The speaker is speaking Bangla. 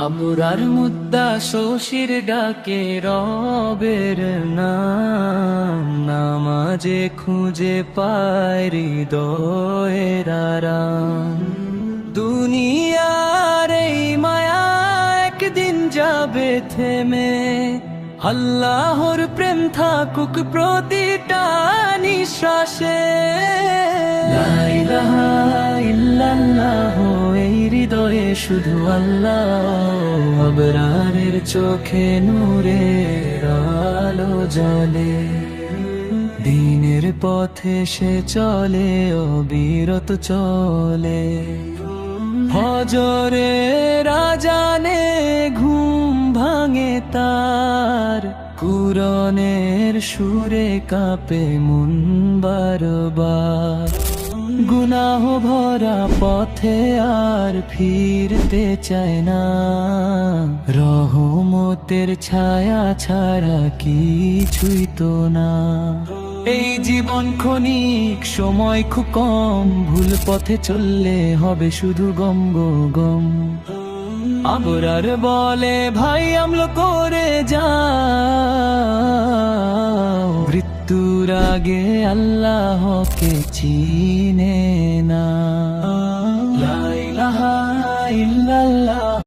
আবরার মুদ্দা শশীর ডাকে রবের নাম, নামাজে খুঁজে পায় হৃদয়ের আরাম। দুনিয়ার এই মায়া একদিন যাবে থেমে, আল্লাহর প্রেম থাকুক প্রতিটা নিঃশ্বাসে। লা ইলাহা ইল্লাল্লাহ, এই হৃদয়ে শুধু আল্লাহ। আবরারের চোখে নূরের আলো জ্বলে, দিনের পথে সে চলে, অবিরত চলে। ফজরের আজানে ঘুম ভাঙে তার, কুরআনের সুরে কাঁপে মন বারবার। গুনাহ ভরা পথে আর ফিরতে চায় না, রহমতের ছায়া ছাড়া কিছুই তো না। এই জীবন ক্ষণিক, সময় খুব কম, ভুল পথে চললে হবে শুধু গম গো গম। আবরার বলে ভাই আমল করে যাও, মৃত্যুর আগে আল্লাহকে চিনে না।